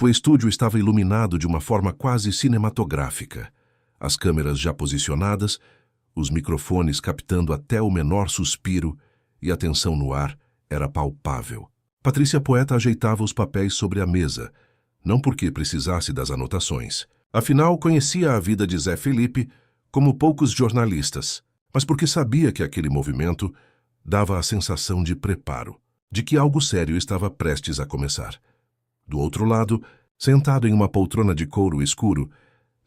O estúdio estava iluminado de uma forma quase cinematográfica. As câmeras já posicionadas, os microfones captando até o menor suspiro e a tensão no ar era palpável. Patrícia Poeta ajeitava os papéis sobre a mesa, não porque precisasse das anotações. Afinal, conhecia a vida de Zé Felipe como poucos jornalistas, mas porque sabia que aquele movimento dava a sensação de preparo, de que algo sério estava prestes a começar. Do outro lado, sentado em uma poltrona de couro escuro,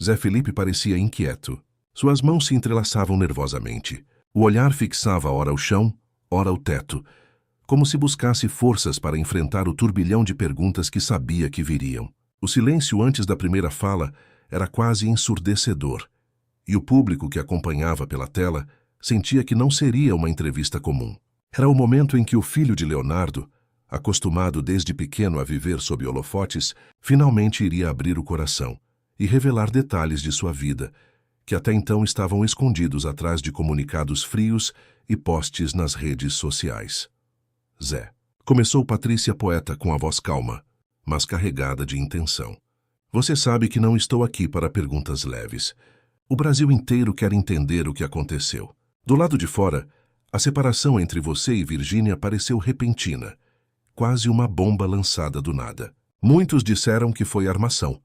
Zé Felipe parecia inquieto. Suas mãos se entrelaçavam nervosamente. O olhar fixava ora o chão, ora o teto, como se buscasse forças para enfrentar o turbilhão de perguntas que sabia que viriam. O silêncio antes da primeira fala era quase ensurdecedor, e o público que acompanhava pela tela sentia que não seria uma entrevista comum. Era o momento em que o filho de Leonardo, acostumado desde pequeno a viver sob holofotes, finalmente iria abrir o coração e revelar detalhes de sua vida, que até então estavam escondidos atrás de comunicados frios e posts nas redes sociais. Zé. Começou Patrícia Poeta com a voz calma, mas carregada de intenção. Você sabe que não estou aqui para perguntas leves. O Brasil inteiro quer entender o que aconteceu. Do lado de fora, a separação entre você e Virgínia pareceu repentina, quase uma bomba lançada do nada. Muitos disseram que foi armação,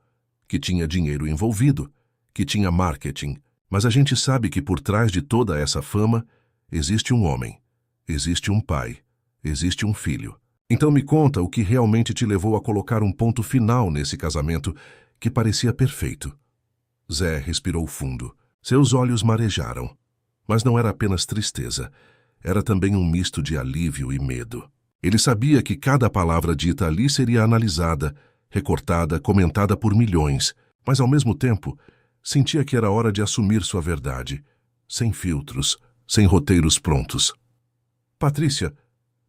que tinha dinheiro envolvido, que tinha marketing, mas a gente sabe que por trás de toda essa fama existe um homem, existe um pai, existe um filho. Então me conta o que realmente te levou a colocar um ponto final nesse casamento que parecia perfeito. Zé respirou fundo. Seus olhos marejaram. Mas não era apenas tristeza, era também um misto de alívio e medo. Ele sabia que cada palavra dita ali seria analisada, recortada, comentada por milhões, mas ao mesmo tempo sentia que era hora de assumir sua verdade, sem filtros, sem roteiros prontos. Patrícia,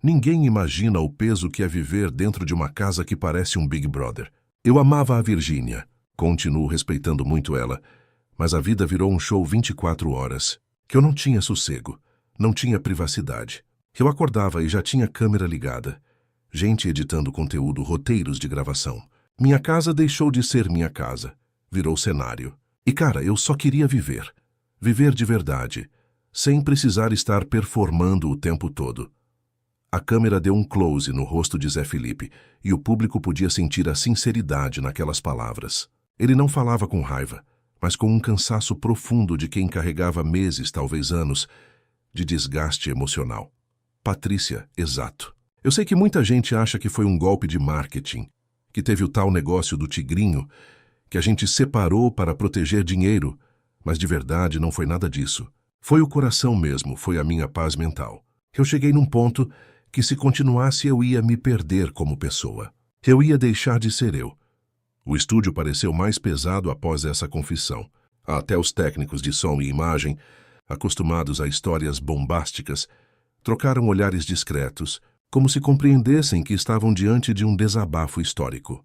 ninguém imagina o peso que é viver dentro de uma casa que parece um Big Brother. Eu amava a Virgínia, continuo respeitando muito ela, mas a vida virou um show 24 horas, que eu não tinha sossego, não tinha privacidade. Eu acordava e já tinha câmera ligada, gente editando conteúdo, roteiros de gravação. Minha casa deixou de ser minha casa, virou cenário. E cara, eu só queria viver. Viver de verdade, sem precisar estar performando o tempo todo. A câmera deu um close no rosto de Zé Felipe e o público podia sentir a sinceridade naquelas palavras. Ele não falava com raiva, mas com um cansaço profundo de quem carregava meses, talvez anos, de desgaste emocional. Patrícia, exato. Eu sei que muita gente acha que foi um golpe de marketing, que teve o tal negócio do tigrinho, que a gente separou para proteger dinheiro, mas de verdade não foi nada disso. Foi o coração mesmo, foi a minha paz mental. Eu cheguei num ponto que se continuasse eu ia me perder como pessoa. Eu ia deixar de ser eu. O estúdio pareceu mais pesado após essa confissão. Até os técnicos de som e imagem, acostumados a histórias bombásticas, trocaram olhares discretos, como se compreendessem que estavam diante de um desabafo histórico.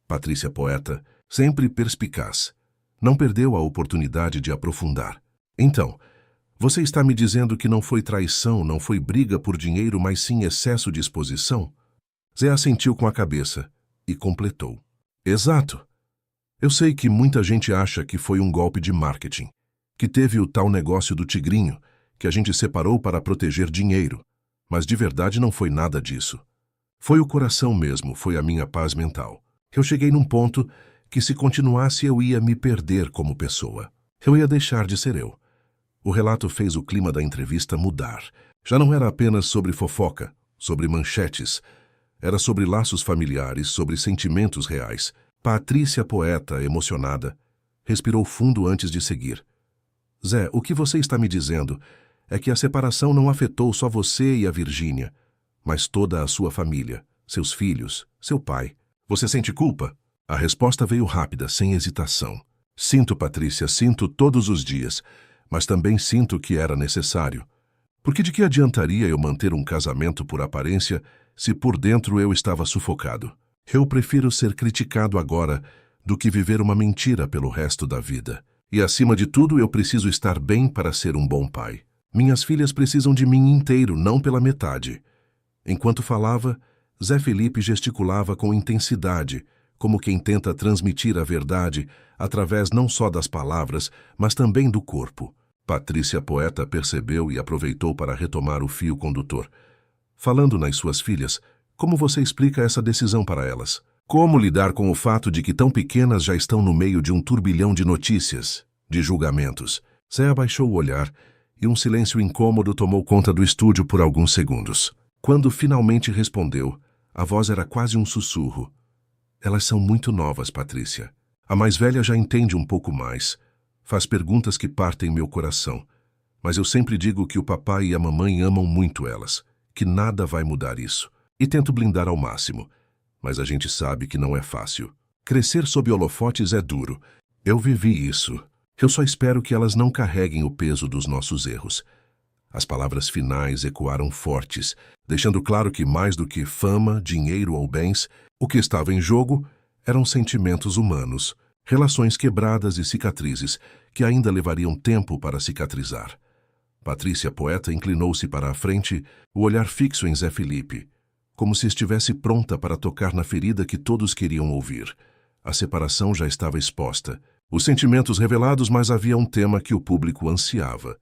Patrícia Poeta, sempre perspicaz, não perdeu a oportunidade de aprofundar. Então, você está me dizendo que não foi traição, não foi briga por dinheiro, mas sim excesso de exposição? Zé assentiu com a cabeça e completou. Exato. Eu sei que muita gente acha que foi um golpe de marketing, que teve o tal negócio do tigrinho, que a gente separou para proteger dinheiro, mas de verdade não foi nada disso. Foi o coração mesmo, foi a minha paz mental. Eu cheguei num ponto que se continuasse eu ia me perder como pessoa. Eu ia deixar de ser eu. O relato fez o clima da entrevista mudar. Já não era apenas sobre fofoca, sobre manchetes. Era sobre laços familiares, sobre sentimentos reais. Patrícia Poeta, emocionada, respirou fundo antes de seguir. Zé, o que você está me dizendo é que a separação não afetou só você e a Virgínia, mas toda a sua família, seus filhos, seu pai. Você sente culpa? A resposta veio rápida, sem hesitação. Sinto, Patrícia, sinto todos os dias, mas também sinto que era necessário. Porque de que adiantaria eu manter um casamento por aparência se por dentro eu estava sufocado? Eu prefiro ser criticado agora do que viver uma mentira pelo resto da vida. E acima de tudo eu preciso estar bem para ser um bom pai. Minhas filhas precisam de mim inteiro, não pela metade. Enquanto falava, Zé Felipe gesticulava com intensidade, como quem tenta transmitir a verdade através não só das palavras, mas também do corpo. Patrícia Poeta percebeu e aproveitou para retomar o fio condutor. Falando nas suas filhas, como você explica essa decisão para elas? Como lidar com o fato de que tão pequenas já estão no meio de um turbilhão de notícias, de julgamentos? Zé abaixou o olhar e um silêncio incômodo tomou conta do estúdio por alguns segundos. Quando finalmente respondeu, a voz era quase um sussurro. Elas são muito novas, Patrícia. A mais velha já entende um pouco mais. Faz perguntas que partem meu coração. Mas eu sempre digo que o papai e a mamãe amam muito elas, que nada vai mudar isso. E tento blindar ao máximo. Mas a gente sabe que não é fácil. Crescer sob holofotes é duro. Eu vivi isso. Eu só espero que elas não carreguem o peso dos nossos erros. As palavras finais ecoaram fortes, deixando claro que mais do que fama, dinheiro ou bens, o que estava em jogo eram sentimentos humanos, relações quebradas e cicatrizes que ainda levariam tempo para cicatrizar. Patrícia Poeta inclinou-se para a frente, o olhar fixo em Zé Felipe, como se estivesse pronta para tocar na ferida que todos queriam ouvir. A separação já estava exposta. Os sentimentos revelados, mas havia um tema que o público ansiava.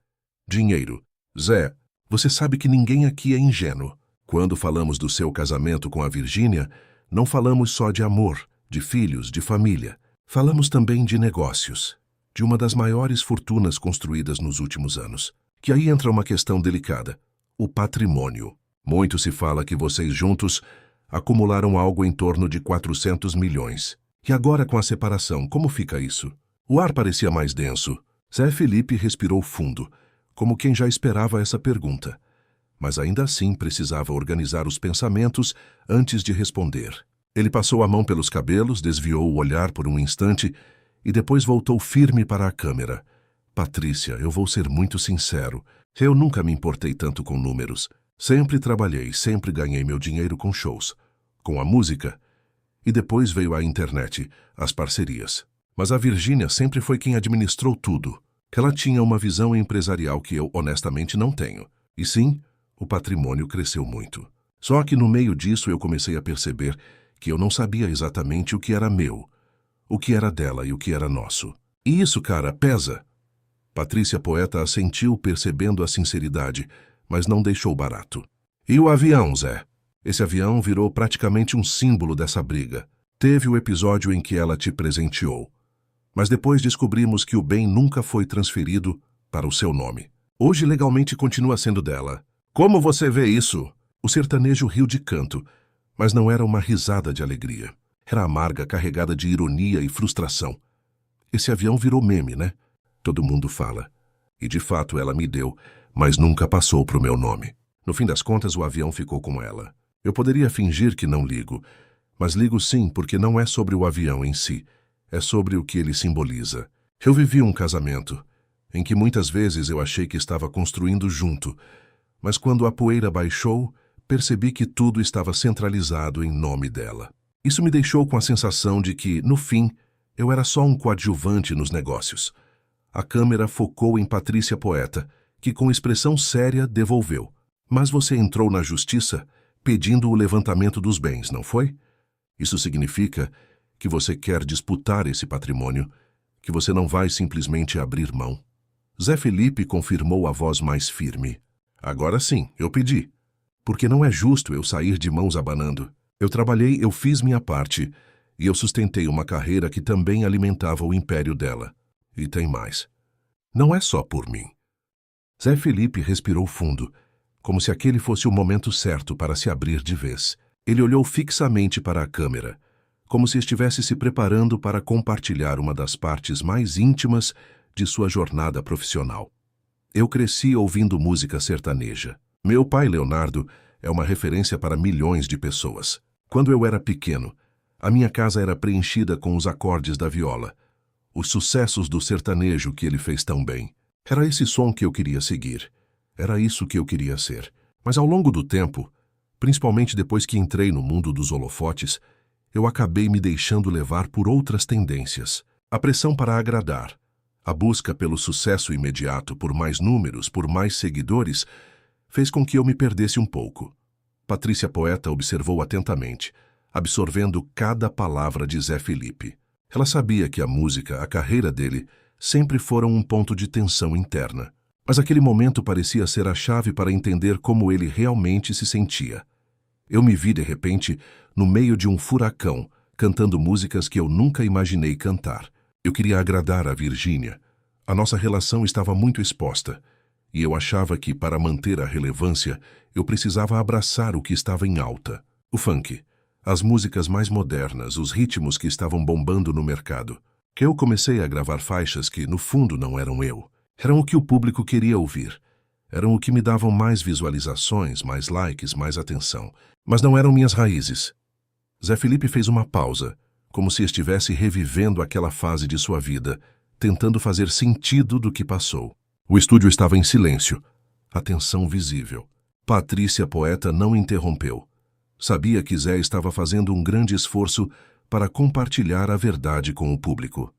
Dinheiro. Zé, você sabe que ninguém aqui é ingênuo. Quando falamos do seu casamento com a Virgínia, não falamos só de amor, de filhos, de família. Falamos também de negócios, de uma das maiores fortunas construídas nos últimos anos. Que aí entra uma questão delicada, o patrimônio. Muito se fala que vocês juntos acumularam algo em torno de 400 milhões. E agora com a separação, como fica isso? O ar parecia mais denso. Zé Felipe respirou fundo, como quem já esperava essa pergunta. Mas ainda assim precisava organizar os pensamentos antes de responder. Ele passou a mão pelos cabelos, desviou o olhar por um instante e depois voltou firme para a câmera. Patrícia, eu vou ser muito sincero. Eu nunca me importei tanto com números. Sempre trabalhei, sempre ganhei meu dinheiro com shows, com a música. E depois veio a internet, as parcerias. Mas a Virgínia sempre foi quem administrou tudo. Ela tinha uma visão empresarial que eu honestamente não tenho. E sim, o patrimônio cresceu muito. Só que no meio disso eu comecei a perceber que eu não sabia exatamente o que era meu, o que era dela e o que era nosso. E isso, cara, pesa. Patrícia Poeta assentiu percebendo a sinceridade, mas não deixou barato. E o avião, Zé? Esse avião virou praticamente um símbolo dessa briga. Teve o episódio em que ela te presenteou. Mas depois descobrimos que o bem nunca foi transferido para o seu nome. Hoje legalmente continua sendo dela. Como você vê isso? O sertanejo riu de canto, mas não era uma risada de alegria. Era amarga, carregada de ironia e frustração. Esse avião virou meme, né? Todo mundo fala. E de fato ela me deu, mas nunca passou pro meu nome. No fim das contas, o avião ficou com ela. Eu poderia fingir que não ligo, mas ligo sim porque não é sobre o avião em si, é sobre o que ele simboliza. Eu vivi um casamento, em que muitas vezes eu achei que estava construindo junto, mas quando a poeira baixou, percebi que tudo estava centralizado em nome dela. Isso me deixou com a sensação de que, no fim, eu era só um coadjuvante nos negócios. A câmera focou em Patrícia Poeta, que com expressão séria devolveu. Mas você entrou na justiça pedindo o levantamento dos bens, não foi? Isso significa que você quer disputar esse patrimônio, que você não vai simplesmente abrir mão. Zé Felipe confirmou a voz mais firme. Agora sim, eu pedi. Porque não é justo eu sair de mãos abanando. Eu trabalhei, eu fiz minha parte, e eu sustentei uma carreira que também alimentava o império dela. E tem mais. Não é só por mim. Zé Felipe respirou fundo, como se aquele fosse o momento certo para se abrir de vez. Ele olhou fixamente para a câmera, como se estivesse se preparando para compartilhar uma das partes mais íntimas de sua jornada profissional. Eu cresci ouvindo música sertaneja. Meu pai, Leonardo, é uma referência para milhões de pessoas. Quando eu era pequeno, a minha casa era preenchida com os acordes da viola, os sucessos do sertanejo que ele fez tão bem. Era esse som que eu queria seguir. Era isso que eu queria ser. Mas ao longo do tempo, principalmente depois que entrei no mundo dos holofotes, eu acabei me deixando levar por outras tendências. A pressão para agradar, a busca pelo sucesso imediato, por mais números, por mais seguidores, fez com que eu me perdesse um pouco. Patrícia Poeta observou atentamente. absorvendo cada palavra de Zé Felipe. Ela sabia que a música, a carreira dele, sempre foram um ponto de tensão interna. Mas aquele momento parecia ser a chave para entender como ele realmente se sentia. Eu me vi, de repente, no meio de um furacão, cantando músicas que eu nunca imaginei cantar. Eu queria agradar a Virgínia. A nossa relação estava muito exposta, e eu achava que, para manter a relevância, eu precisava abraçar o que estava em alta. O funk, as músicas mais modernas, os ritmos que estavam bombando no mercado. Que eu comecei a gravar faixas que, no fundo, não eram eu. Eram o que o público queria ouvir. Eram o que me davam mais visualizações, mais likes, mais atenção. Mas não eram minhas raízes. Zé Felipe fez uma pausa, como se estivesse revivendo aquela fase de sua vida, tentando fazer sentido do que passou. O estúdio estava em silêncio, a tensão visível. Patrícia Poeta não interrompeu. Sabia que Zé estava fazendo um grande esforço para compartilhar a verdade com o público.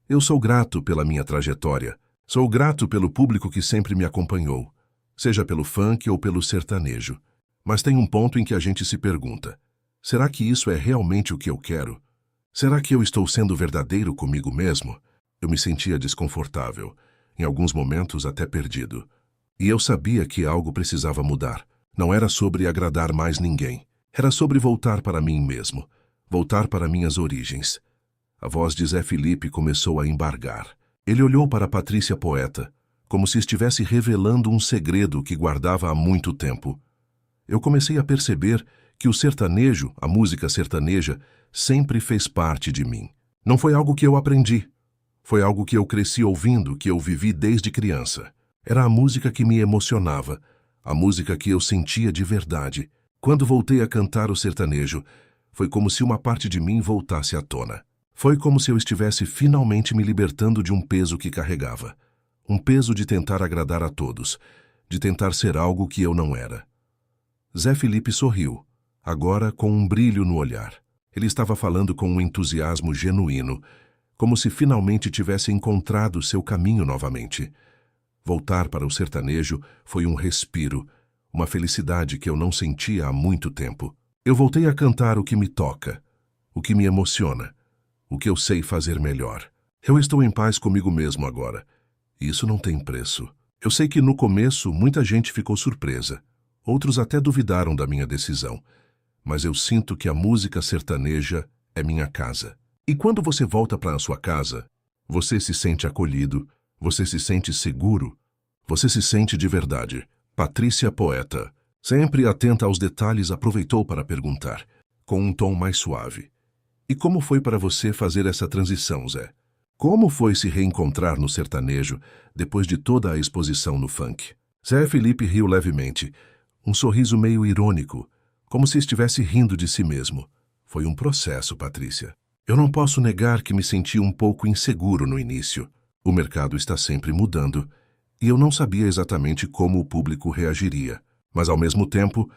Eu sou grato pela minha trajetória. Sou grato pelo público que sempre me acompanhou, seja pelo funk ou pelo sertanejo. Mas tem um ponto em que a gente se pergunta: será que isso é realmente o que eu quero? Será que eu estou sendo verdadeiro comigo mesmo? Eu me sentia desconfortável, em alguns momentos até perdido. E eu sabia que algo precisava mudar. Não era sobre agradar mais ninguém. Era sobre voltar para mim mesmo, voltar para minhas origens. A voz de Zé Felipe começou a embargar. Ele olhou para Patrícia Poeta, como se estivesse revelando um segredo que guardava há muito tempo. Eu comecei a perceber que o sertanejo, a música sertaneja, sempre fez parte de mim. Não foi algo que eu aprendi. Foi algo que eu cresci ouvindo, que eu vivi desde criança. Era a música que me emocionava, a música que eu sentia de verdade. Quando voltei a cantar o sertanejo, foi como se uma parte de mim voltasse à tona. Foi como se eu estivesse finalmente me libertando de um peso que carregava. Um peso de tentar agradar a todos, de tentar ser algo que eu não era. Zé Felipe sorriu, agora com um brilho no olhar. Ele estava falando com um entusiasmo genuíno, como se finalmente tivesse encontrado seu caminho novamente. Voltar para o sertanejo foi um respiro, uma felicidade que eu não sentia há muito tempo. Eu voltei a cantar o que me toca, o que me emociona, o que eu sei fazer melhor. Eu estou em paz comigo mesmo agora. Isso não tem preço. Eu sei que no começo muita gente ficou surpresa. Outros até duvidaram da minha decisão. Mas eu sinto que a música sertaneja é minha casa. E quando você volta para a sua casa, você se sente acolhido, você se sente seguro, você se sente de verdade. Patrícia Poeta, sempre atenta aos detalhes, aproveitou para perguntar, com um tom mais suave: e como foi para você fazer essa transição, Zé? Como foi se reencontrar no sertanejo depois de toda a exposição no funk? Zé Felipe riu levemente, um sorriso meio irônico, como se estivesse rindo de si mesmo. Foi um processo, Patrícia. Eu não posso negar que me senti um pouco inseguro no início. O mercado está sempre mudando, e eu não sabia exatamente como o público reagiria. Mas, ao mesmo tempo,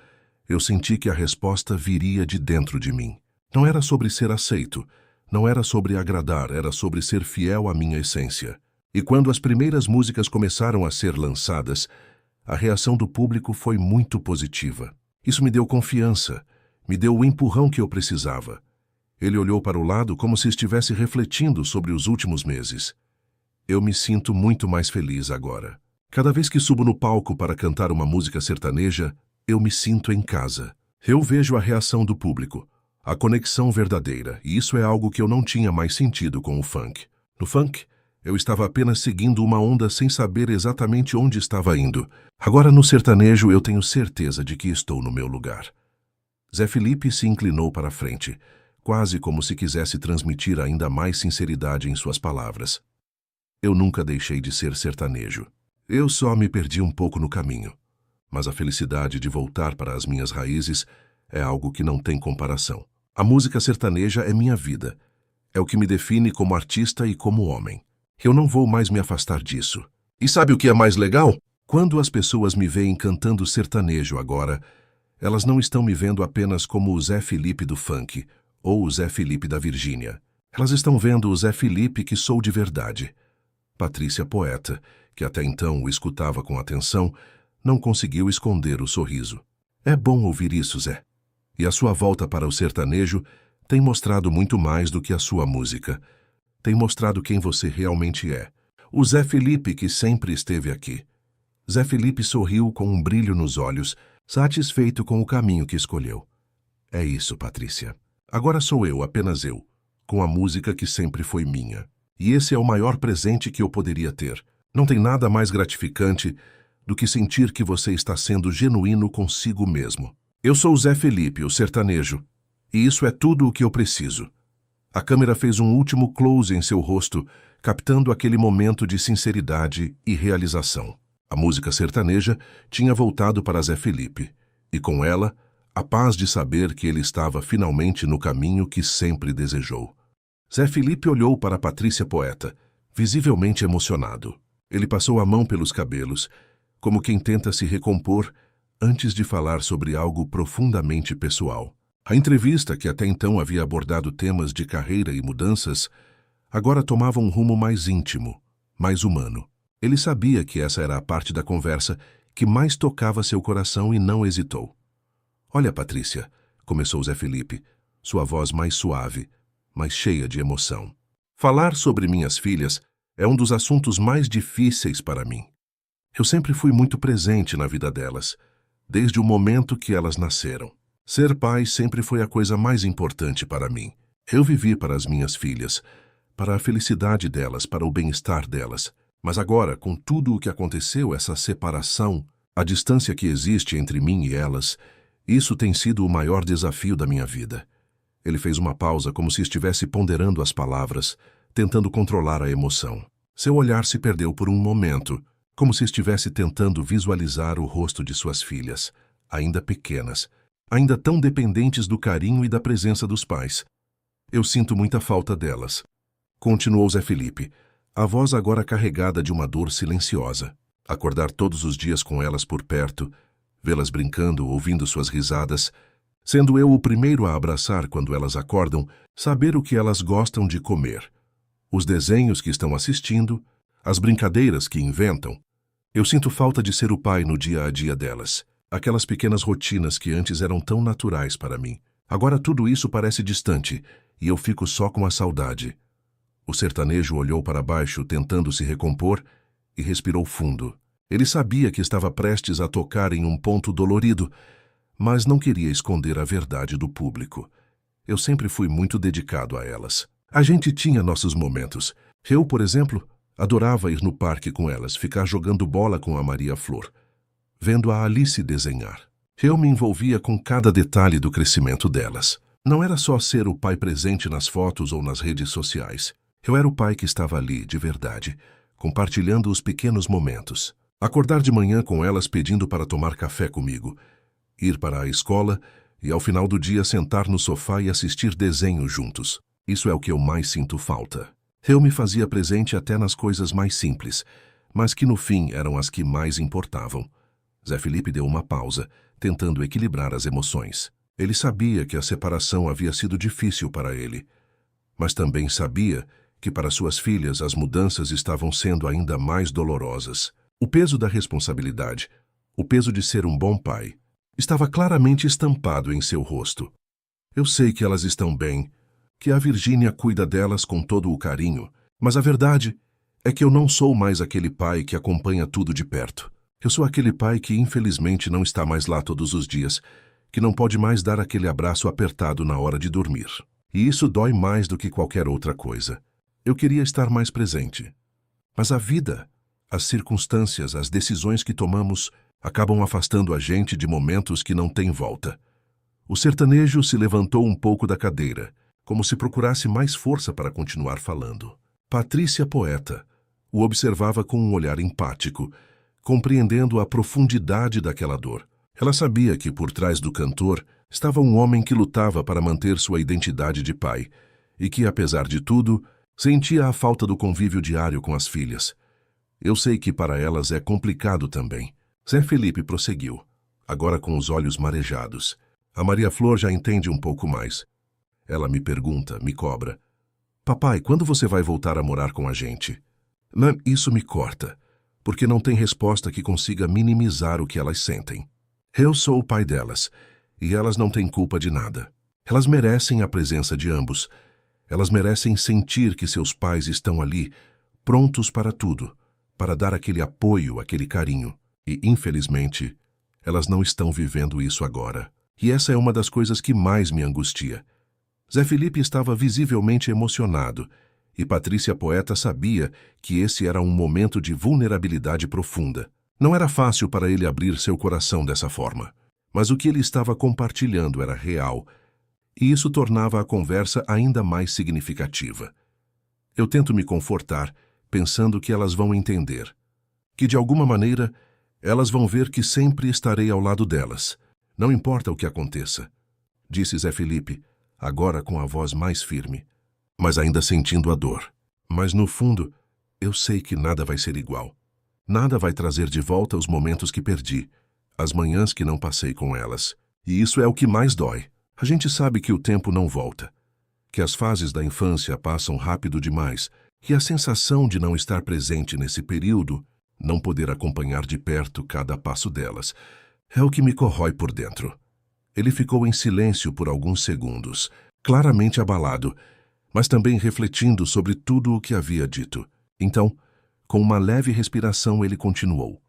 eu senti que a resposta viria de dentro de mim. Não era sobre ser aceito, não era sobre agradar, era sobre ser fiel à minha essência. E quando as primeiras músicas começaram a ser lançadas, a reação do público foi muito positiva. Isso me deu confiança, me deu o empurrão que eu precisava. Ele olhou para o lado como se estivesse refletindo sobre os últimos meses. Eu me sinto muito mais feliz agora. Cada vez que subo no palco para cantar uma música sertaneja, eu me sinto em casa. Eu vejo a reação do público, a conexão verdadeira, e isso é algo que eu não tinha mais sentido com o funk. No funk, eu estava apenas seguindo uma onda sem saber exatamente onde estava indo. Agora, no sertanejo, eu tenho certeza de que estou no meu lugar. Zé Felipe se inclinou para a frente, quase como se quisesse transmitir ainda mais sinceridade em suas palavras. Eu nunca deixei de ser sertanejo. Eu só me perdi um pouco no caminho. Mas a felicidade de voltar para as minhas raízes é algo que não tem comparação. A música sertaneja é minha vida. É o que me define como artista e como homem. Eu não vou mais me afastar disso. E sabe o que é mais legal? Quando as pessoas me veem cantando sertanejo agora, elas não estão me vendo apenas como o Zé Felipe do funk ou o Zé Felipe da Virgínia. Elas estão vendo o Zé Felipe que sou de verdade. Patrícia Poeta, que até então o escutava com atenção, não conseguiu esconder o sorriso. É bom ouvir isso, Zé. E a sua volta para o sertanejo tem mostrado muito mais do que a sua música. Tem mostrado quem você realmente é. O Zé Felipe que sempre esteve aqui. Zé Felipe sorriu com um brilho nos olhos, satisfeito com o caminho que escolheu. É isso, Patrícia. Agora sou eu, apenas eu, com a música que sempre foi minha. E esse é o maior presente que eu poderia ter. Não tem nada mais gratificante do que sentir que você está sendo genuíno consigo mesmo. Eu sou o Zé Felipe, o sertanejo, e isso é tudo o que eu preciso. A câmera fez um último close em seu rosto, captando aquele momento de sinceridade e realização. A música sertaneja tinha voltado para Zé Felipe, e com ela, a paz de saber que ele estava finalmente no caminho que sempre desejou. Zé Felipe olhou para Patrícia Poeta, visivelmente emocionado. Ele passou a mão pelos cabelos, como quem tenta se recompor antes de falar sobre algo profundamente pessoal. A entrevista, que até então havia abordado temas de carreira e mudanças, agora tomava um rumo mais íntimo, mais humano. Ele sabia que essa era a parte da conversa que mais tocava seu coração e não hesitou. Olha, Patrícia, começou Zé Felipe, sua voz mais suave, mas cheia de emoção. Falar sobre minhas filhas é um dos assuntos mais difíceis para mim. Eu sempre fui muito presente na vida delas, desde o momento que elas nasceram. Ser pai sempre foi a coisa mais importante para mim. Eu vivi para as minhas filhas, para a felicidade delas, para o bem-estar delas. Mas agora, com tudo o que aconteceu, essa separação, a distância que existe entre mim e elas, isso tem sido o maior desafio da minha vida. Ele fez uma pausa, como se estivesse ponderando as palavras, tentando controlar a emoção. Seu olhar se perdeu por um momento, como se estivesse tentando visualizar o rosto de suas filhas, ainda pequenas, ainda tão dependentes do carinho e da presença dos pais. Eu sinto muita falta delas, continuou Zé Felipe, a voz agora carregada de uma dor silenciosa. Acordar todos os dias com elas por perto, vê-las brincando, ouvindo suas risadas, sendo eu o primeiro a abraçar quando elas acordam, saber o que elas gostam de comer, os desenhos que estão assistindo, as brincadeiras que inventam. Eu sinto falta de ser o pai no dia a dia delas, aquelas pequenas rotinas que antes eram tão naturais para mim. Agora tudo isso parece distante e eu fico só com a saudade. O sertanejo olhou para baixo, tentando se recompor, e respirou fundo. Ele sabia que estava prestes a tocar em um ponto dolorido, mas não queria esconder a verdade do público. Eu sempre fui muito dedicado a elas. A gente tinha nossos momentos. Eu, por exemplo, adorava ir no parque com elas, ficar jogando bola com a Maria Flor, vendo a Alice desenhar. Eu me envolvia com cada detalhe do crescimento delas. Não era só ser o pai presente nas fotos ou nas redes sociais. Eu era o pai que estava ali, de verdade, compartilhando os pequenos momentos. Acordar de manhã com elas pedindo para tomar café comigo, ir para a escola e, ao final do dia, sentar no sofá e assistir desenhos juntos. Isso é o que eu mais sinto falta. Eu me fazia presente até nas coisas mais simples, mas que no fim eram as que mais importavam. Zé Felipe deu uma pausa, tentando equilibrar as emoções. Ele sabia que a separação havia sido difícil para ele, mas também sabia que para suas filhas as mudanças estavam sendo ainda mais dolorosas. O peso da responsabilidade, o peso de ser um bom pai, estava claramente estampado em seu rosto. Eu sei que elas estão bem, que a Virgínia cuida delas com todo o carinho, mas a verdade é que eu não sou mais aquele pai que acompanha tudo de perto. Eu sou aquele pai que infelizmente não está mais lá todos os dias, que não pode mais dar aquele abraço apertado na hora de dormir. E isso dói mais do que qualquer outra coisa. Eu queria estar mais presente. Mas a vida, as circunstâncias, as decisões que tomamos acabam afastando a gente de momentos que não têm volta. O sertanejo se levantou um pouco da cadeira, como se procurasse mais força para continuar falando. Patrícia Poeta o observava com um olhar empático, compreendendo a profundidade daquela dor. Ela sabia que por trás do cantor estava um homem que lutava para manter sua identidade de pai e que, apesar de tudo, sentia a falta do convívio diário com as filhas. Eu sei que para elas é complicado também. Zé Felipe prosseguiu, agora com os olhos marejados. A Maria Flor já entende um pouco mais. Ela me pergunta, me cobra. Papai, quando você vai voltar a morar com a gente? Isso me corta, porque não tem resposta que consiga minimizar o que elas sentem. Eu sou o pai delas, E elas não têm culpa de nada. Elas merecem a presença de ambos. Elas merecem sentir que seus pais estão ali, prontos para tudo, para dar aquele apoio, aquele carinho. E, infelizmente, elas não estão vivendo isso agora. E essa é uma das coisas que mais me angustia. Zé Felipe estava visivelmente emocionado, e Patrícia Poeta sabia que esse era um momento de vulnerabilidade profunda. Não era fácil para ele abrir seu coração dessa forma, mas o que ele estava compartilhando era real, e isso tornava a conversa ainda mais significativa. Eu tento me confortar, pensando que elas vão entender, que de alguma maneira elas vão ver que sempre estarei ao lado delas, não importa o que aconteça, disse Zé Felipe, agora com a voz mais firme, mas ainda sentindo a dor. Mas no fundo, eu sei que nada vai ser igual. Nada vai trazer de volta os momentos que perdi, as manhãs que não passei com elas. E isso é o que mais dói. A gente sabe que o tempo não volta, que as fases da infância passam rápido demais, e a sensação de não estar presente nesse período, não poder acompanhar de perto cada passo delas, é o que me corrói por dentro. Ele ficou em silêncio por alguns segundos, claramente abalado, mas também refletindo sobre tudo o que havia dito. Então, com uma leve respiração, ele continuou,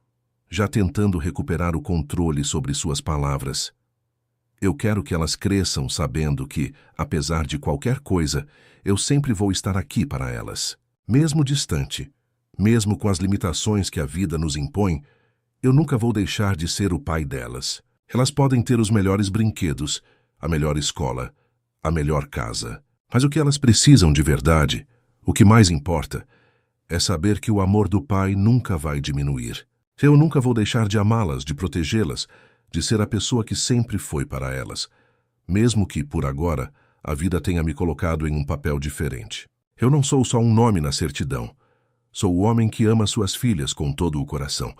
já tentando recuperar o controle sobre suas palavras. Eu quero que elas cresçam sabendo que, apesar de qualquer coisa, eu sempre vou estar aqui para elas. Mesmo distante, mesmo com as limitações que a vida nos impõe, eu nunca vou deixar de ser o pai delas. Elas podem ter os melhores brinquedos, a melhor escola, a melhor casa. Mas o que elas precisam de verdade, o que mais importa, é saber que o amor do pai nunca vai diminuir. Eu nunca vou deixar de amá-las, de protegê-las, de ser a pessoa que sempre foi para elas, mesmo que, por agora, a vida tenha me colocado em um papel diferente. Eu não sou só um nome na certidão. Sou o homem que ama suas filhas com todo o coração.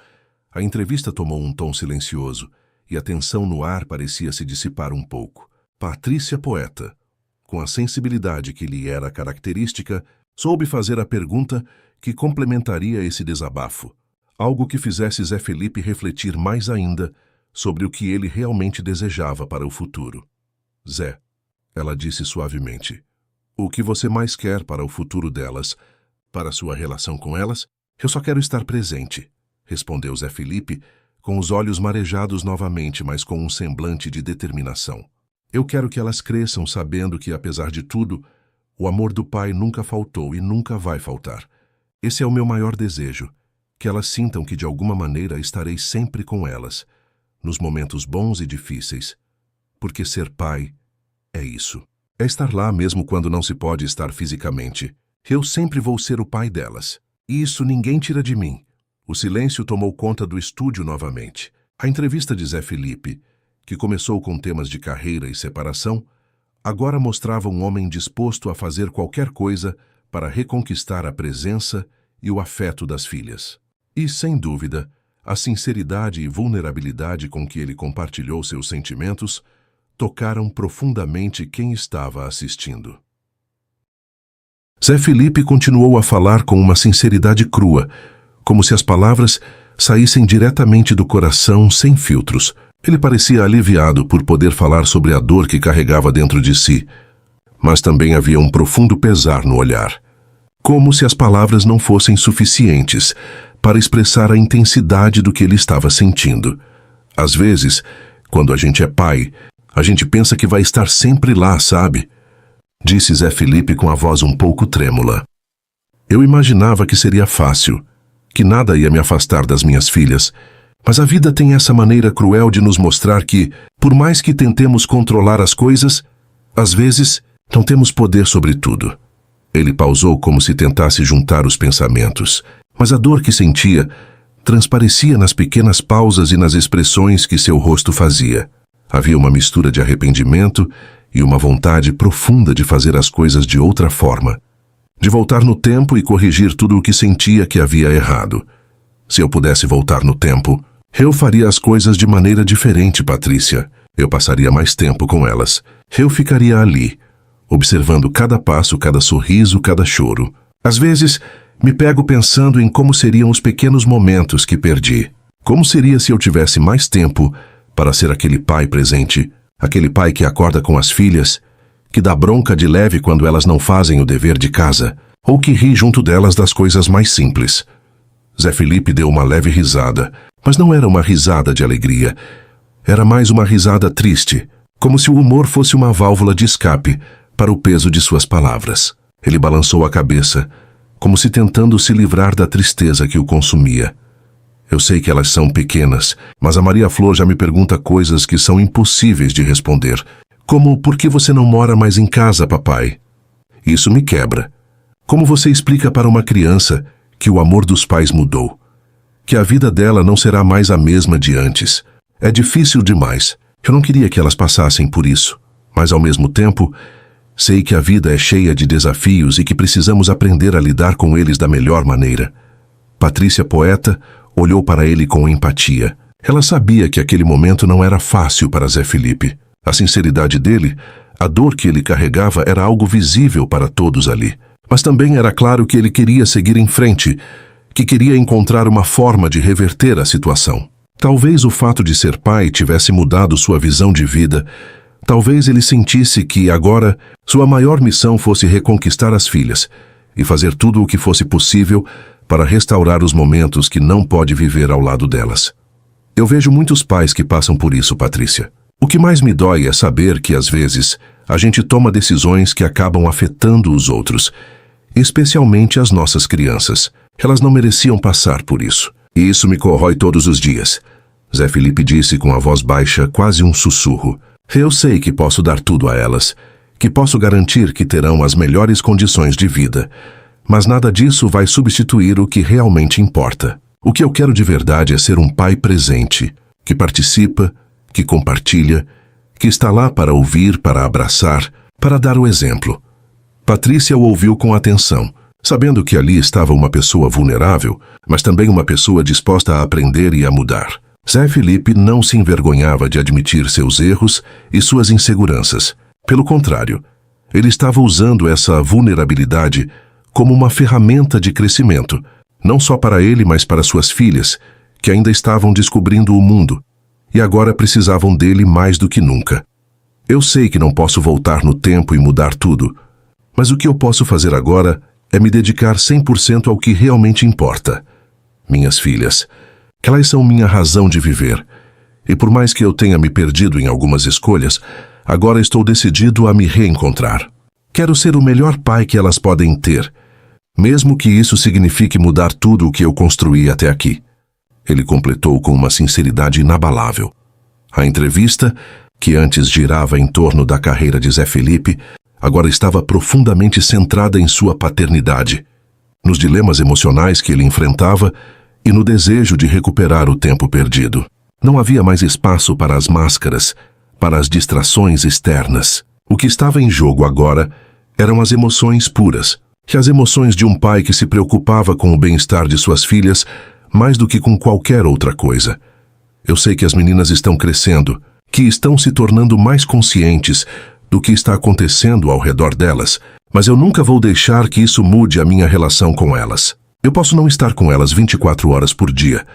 A entrevista tomou um tom silencioso, e a tensão no ar parecia se dissipar um pouco. Patrícia Poeta, com a sensibilidade que lhe era característica, soube fazer a pergunta que complementaria esse desabafo, algo que fizesse Zé Felipe refletir mais ainda sobre o que ele realmente desejava para o futuro. Zé, ela disse suavemente, o que você mais quer para o futuro delas, para sua relação com elas? Eu só quero estar presente, respondeu Zé Felipe, com os olhos marejados novamente, mas com um semblante de determinação. Eu quero que elas cresçam sabendo que, apesar de tudo, o amor do pai nunca faltou e nunca vai faltar. Esse é o meu maior desejo, que elas sintam que de alguma maneira estarei sempre com elas, nos momentos bons e difíceis, porque ser pai é isso. É estar lá mesmo quando não se pode estar fisicamente. Eu sempre vou ser o pai delas. E isso ninguém tira de mim. O silêncio tomou conta do estúdio novamente. A entrevista de Zé Felipe, que começou com temas de carreira e separação, agora mostrava um homem disposto a fazer qualquer coisa para reconquistar a presença e o afeto das filhas. E, sem dúvida, a sinceridade e vulnerabilidade com que ele compartilhou seus sentimentos tocaram profundamente quem estava assistindo. Zé Felipe continuou a falar com uma sinceridade crua, como se as palavras saíssem diretamente do coração, sem filtros. Ele parecia aliviado por poder falar sobre a dor que carregava dentro de si, mas também havia um profundo pesar no olhar, como se as palavras não fossem suficientes para expressar a intensidade do que ele estava sentindo. Às vezes, quando a gente é pai, a gente pensa que vai estar sempre lá, sabe? Disse Zé Felipe com a voz um pouco trêmula. Eu imaginava que seria fácil, que nada ia me afastar das minhas filhas, mas a vida tem essa maneira cruel de nos mostrar que, por mais que tentemos controlar as coisas, às vezes não temos poder sobre tudo. Ele pausou como se tentasse juntar os pensamentos, mas a dor que sentia transparecia nas pequenas pausas e nas expressões que seu rosto fazia. Havia uma mistura de arrependimento e uma vontade profunda de fazer as coisas de outra forma, de voltar no tempo e corrigir tudo o que sentia que havia errado. Se eu pudesse voltar no tempo, eu faria as coisas de maneira diferente, Patrícia. Eu passaria mais tempo com elas. Eu ficaria ali, observando cada passo, cada sorriso, cada choro. Às vezes, me pego pensando em como seriam os pequenos momentos que perdi. Como seria se eu tivesse mais tempo para ser aquele pai presente, Aquele pai que acorda com as filhas, que dá bronca de leve quando elas não fazem o dever de casa, ou que ri junto delas das coisas mais simples. Zé Felipe deu uma leve risada, mas não era uma risada de alegria. Era mais uma risada triste, como se o humor fosse uma válvula de escape para o peso de suas palavras. Ele balançou a cabeça, como se tentando se livrar da tristeza que o consumia. Eu sei que elas são pequenas, mas a Maria Flor já me pergunta coisas que são impossíveis de responder, como por que você não mora mais em casa, papai? Isso me quebra. Como você explica para uma criança que o amor dos pais mudou? Que a vida dela não será mais a mesma de antes? É difícil demais. Eu não queria que elas passassem por isso, mas ao mesmo tempo, sei que a vida é cheia de desafios e que precisamos aprender a lidar com eles da melhor maneira. Patrícia, poeta, olhou para ele com empatia. Ela sabia que aquele momento não era fácil para Zé Felipe. A sinceridade dele, a dor que ele carregava era algo visível para todos ali. Mas também era claro que ele queria seguir em frente, que queria encontrar uma forma de reverter a situação. Talvez o fato de ser pai tivesse mudado sua visão de vida. Talvez ele sentisse que, agora, sua maior missão fosse reconquistar as filhas e fazer tudo o que fosse possível para restaurar os momentos que não pode viver ao lado delas. Eu vejo muitos pais que passam por isso, Patrícia. O que mais me dói é saber que, às vezes, a gente toma decisões que acabam afetando os outros, especialmente as nossas crianças. Elas não mereciam passar por isso. E isso me corrói todos os dias. Zé Felipe disse com a voz baixa, quase um sussurro. Eu sei que posso dar tudo a elas, que posso garantir que terão as melhores condições de vida, mas nada disso vai substituir o que realmente importa. O que eu quero de verdade é ser um pai presente, que participa, que compartilha, que está lá para ouvir, para abraçar, para dar o exemplo. Patrícia o ouviu com atenção, sabendo que ali estava uma pessoa vulnerável, mas também uma pessoa disposta a aprender e a mudar. Zé Felipe não se envergonhava de admitir seus erros e suas inseguranças. Pelo contrário, ele estava usando essa vulnerabilidade como uma ferramenta de crescimento, não só para ele, mas para suas filhas, que ainda estavam descobrindo o mundo, e agora precisavam dele mais do que nunca. Eu sei que não posso voltar no tempo e mudar tudo, mas o que eu posso fazer agora é me dedicar 100% ao que realmente importa. Minhas filhas. Elas são minha razão de viver. E por mais que eu tenha me perdido em algumas escolhas, agora estou decidido a me reencontrar. Quero ser o melhor pai que elas podem ter, mesmo que isso signifique mudar tudo o que eu construí até aqui. Ele completou com uma sinceridade inabalável. A entrevista, que antes girava em torno da carreira de Zé Felipe, agora estava profundamente centrada em sua paternidade, nos dilemas emocionais que ele enfrentava e no desejo de recuperar o tempo perdido. Não havia mais espaço para as máscaras, para as distrações externas. O que estava em jogo agora eram as emoções puras, e as emoções de um pai que se preocupava com o bem-estar de suas filhas mais do que com qualquer outra coisa. Eu sei que as meninas estão crescendo, que estão se tornando mais conscientes do que está acontecendo ao redor delas, mas eu nunca vou deixar que isso mude a minha relação com elas. Eu posso não estar com elas 24 horas por dia,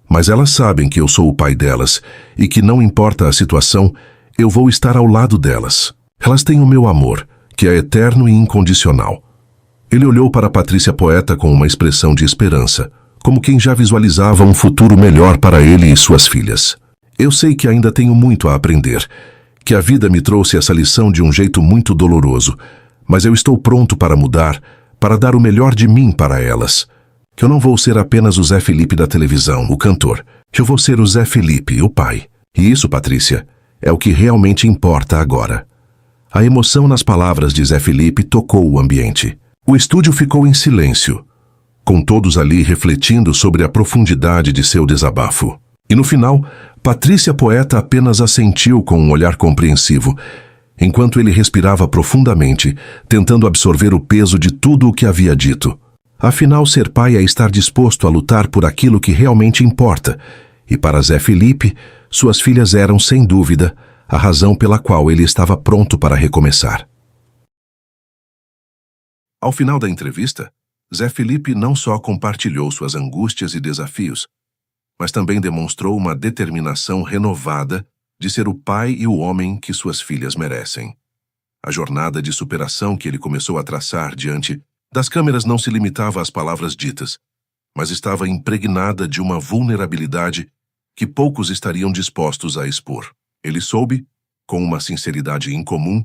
mas elas sabem que eu sou o pai delas e que, não importa a situação, eu vou estar ao lado delas. Elas têm o meu amor, que é eterno e incondicional. Ele olhou para Patrícia, poeta, com uma expressão de esperança, como quem já visualizava um futuro melhor para ele e suas filhas. Eu sei que ainda tenho muito a aprender, que a vida me trouxe essa lição de um jeito muito doloroso, mas eu estou pronto para mudar, para dar o melhor de mim para elas. Que eu não vou ser apenas o Zé Felipe da televisão, o cantor. Que eu vou ser o Zé Felipe, o pai. E isso, Patrícia, é o que realmente importa agora. A emoção nas palavras de Zé Felipe tocou o ambiente. O estúdio ficou em silêncio, com todos ali refletindo sobre a profundidade de seu desabafo. E no final, Patrícia, poeta, apenas assentiu com um olhar compreensivo, enquanto ele respirava profundamente, tentando absorver o peso de tudo o que havia dito. Afinal, ser pai é estar disposto a lutar por aquilo que realmente importa, e para Zé Felipe, suas filhas eram, sem dúvida, a razão pela qual ele estava pronto para recomeçar. Ao final da entrevista, Zé Felipe não só compartilhou suas angústias e desafios, mas também demonstrou uma determinação renovada de ser o pai e o homem que suas filhas merecem. A jornada de superação que ele começou a traçar diante das câmeras não se limitava às palavras ditas, mas estava impregnada de uma vulnerabilidade que poucos estariam dispostos a expor. Ele soube, com uma sinceridade incomum,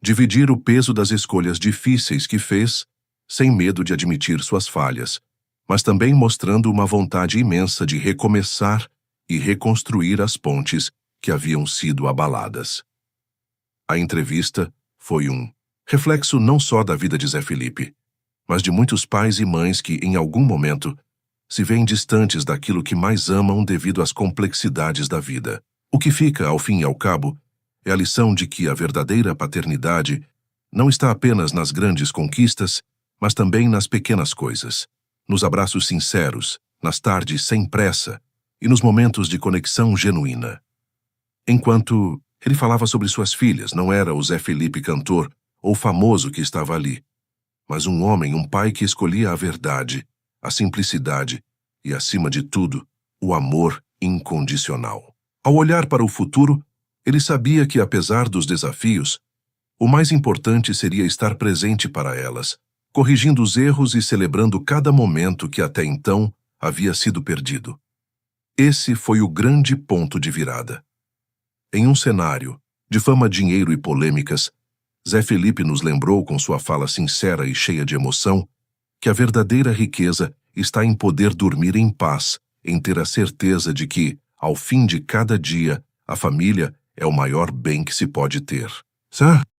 dividir o peso das escolhas difíceis que fez, sem medo de admitir suas falhas, mas também mostrando uma vontade imensa de recomeçar e reconstruir as pontes que haviam sido abaladas. A entrevista foi um reflexo não só da vida de Zé Felipe, mas de muitos pais e mães que, em algum momento, se veem distantes daquilo que mais amam devido às complexidades da vida. O que fica, ao fim e ao cabo, é a lição de que a verdadeira paternidade não está apenas nas grandes conquistas, mas também nas pequenas coisas, nos abraços sinceros, nas tardes sem pressa e nos momentos de conexão genuína. Enquanto ele falava sobre suas filhas, não era o Zé Felipe cantor ou famoso que estava ali, mas um homem, um pai que escolhia a verdade, a simplicidade e, acima de tudo, o amor incondicional. Ao olhar para o futuro, ele sabia que, apesar dos desafios, o mais importante seria estar presente para elas, corrigindo os erros e celebrando cada momento que até então havia sido perdido. Esse foi o grande ponto de virada. Em um cenário de fama, dinheiro e polêmicas, Zé Felipe nos lembrou com sua fala sincera e cheia de emoção que a verdadeira riqueza está em poder dormir em paz, em ter a certeza de que, ao fim de cada dia, a família é o maior bem que se pode ter. Certo?